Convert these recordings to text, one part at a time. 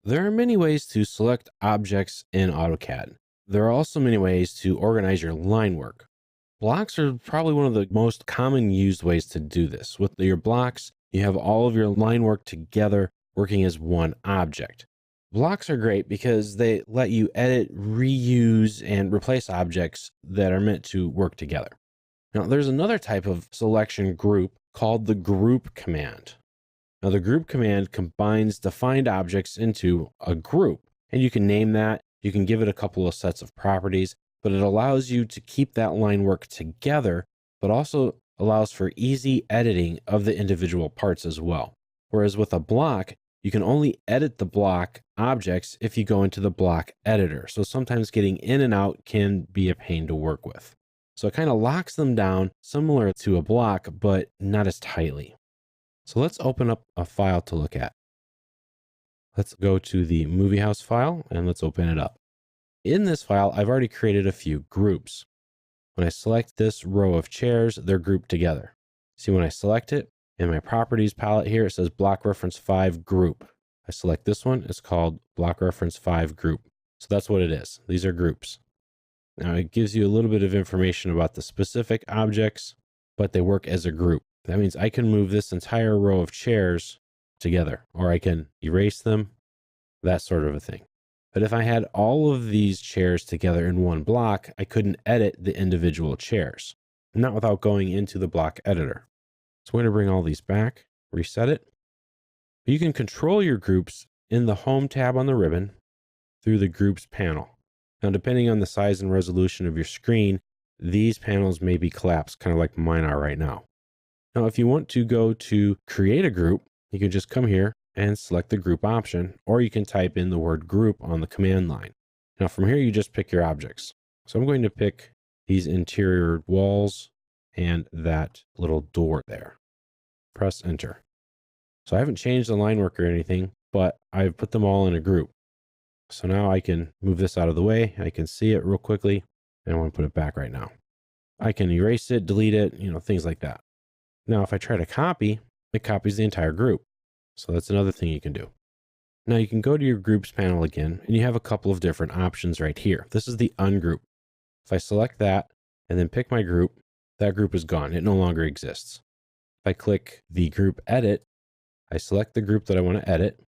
There are many ways to select objects in AutoCAD. There are also many ways to organize your line work. Blocks are probably one of the most common used ways to do this. With your blocks, you have all of your line work together working as one object. Blocks are great because they let you edit, reuse, and replace objects that are meant to work together. Now, there's another type of selection group called the group command. Now, the group command combines defined objects into a group, and you can name that, you can give it a couple of sets of properties, but it allows you to keep that line work together, but also allows for easy editing of the individual parts as well. Whereas with a block, you can only edit the block objects if you go into the block editor. So sometimes getting in and out can be a pain to work with. So it kind of locks them down similar to a block, but not as tightly. So let's open up a file to look at. Let's go to the Movie House file and let's open it up. In this file, I've already created a few groups. When I select this row of chairs, they're grouped together. See, when I select it, in my properties palette here, it says block reference 5 group. I select this one, it's called block reference 5 group. So that's what it is. These are groups. Now it gives you a little bit of information about the specific objects, but they work as a group. That means I can move this entire row of chairs together, or I can erase them, that sort of a thing. But if I had all of these chairs together in one block, I couldn't edit the individual chairs, not without going into the block editor. So we're going to bring all these back, reset it. You can control your groups in the Home tab on the ribbon through the Groups panel. Now, depending on the size and resolution of your screen, these panels may be collapsed, kind of like mine are right now. Now, if you want to go to create a group, you can just come here and select the group option, or you can type in the word group on the command line. Now, from here, you just pick your objects. So I'm going to pick these interior walls and that little door there. Press enter. So I haven't changed the line work or anything, but I've put them all in a group. So now I can move this out of the way. I can see it real quickly, and I want to put it back right now. I can erase it, delete it, things like that. Now, if I try to copy, it copies the entire group. So that's another thing you can do. Now you can go to your groups panel again, and you have a couple of different options right here. This is the ungroup. If I select that and then pick my group, that group is gone. It no longer exists. If I click the group edit, I select the group that I want to edit,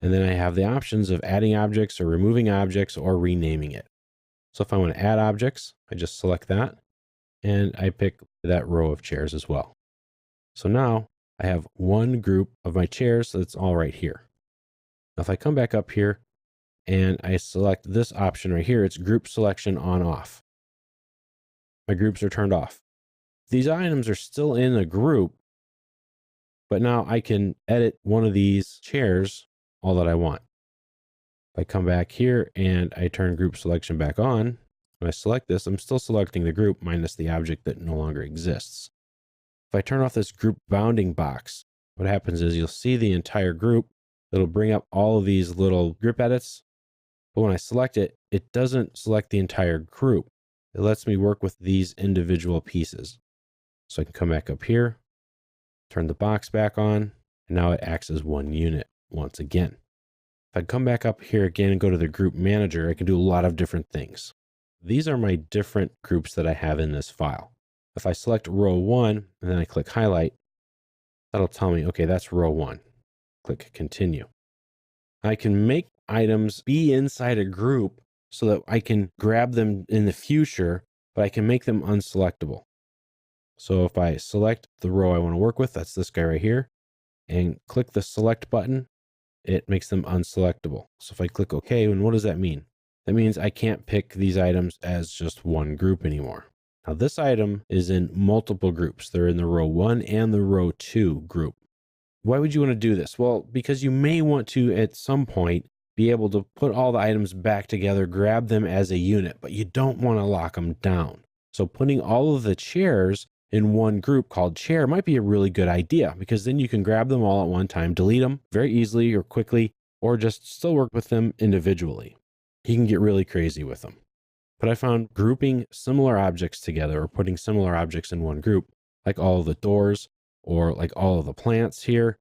and then I have the options of adding objects or removing objects or renaming it. So if I want to add objects, I just select that, and I pick that row of chairs as well. So now I have one group of my chairs that's all right here. Now if I come back up here and I select this option right here, it's group selection on off. My groups are turned off. These items are still in a group, but now I can edit one of these chairs all that I want. If I come back here and I turn group selection back on, when I select this, I'm still selecting the group minus the object that no longer exists. If I turn off this group bounding box, what happens is you'll see the entire group. It'll bring up all of these little group edits. But when I select it, it doesn't select the entire group. It lets me work with these individual pieces. So I can come back up here, turn the box back on, and now it acts as one unit once again. If I come back up here again and go to the group manager, I can do a lot of different things. These are my different groups that I have in this file. If I select row 1 and then I click highlight, that'll tell me, okay, that's row 1. Click continue. I can make items be inside a group so that I can grab them in the future, but I can make them unselectable. So if I select the row I want to work with, that's this guy right here, and click the select button, it makes them unselectable. So if I click OK, and what does that mean? That means I can't pick these items as just one group anymore. Now this item is in multiple groups. They're in the row 1 and the row 2 group. Why would you want to do this? Well, because you may want to, at some point, be able to put all the items back together, grab them as a unit, but you don't want to lock them down. So putting all of the chairs in one group called chair might be a really good idea, because then you can grab them all at one time, delete them very easily or quickly, or just still work with them individually. You can get really crazy with them. But I found grouping similar objects together or putting similar objects in one group, like all of the doors or like all of the plants here,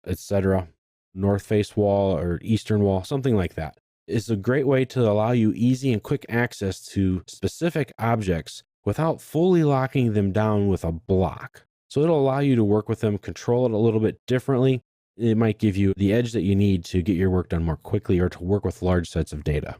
etc., north face wall or eastern wall, something like that. It's a great way to allow you easy and quick access to specific objects without fully locking them down with a block. So it'll allow you to work with them, control it a little bit differently. It might give you the edge that you need to get your work done more quickly or to work with large sets of data.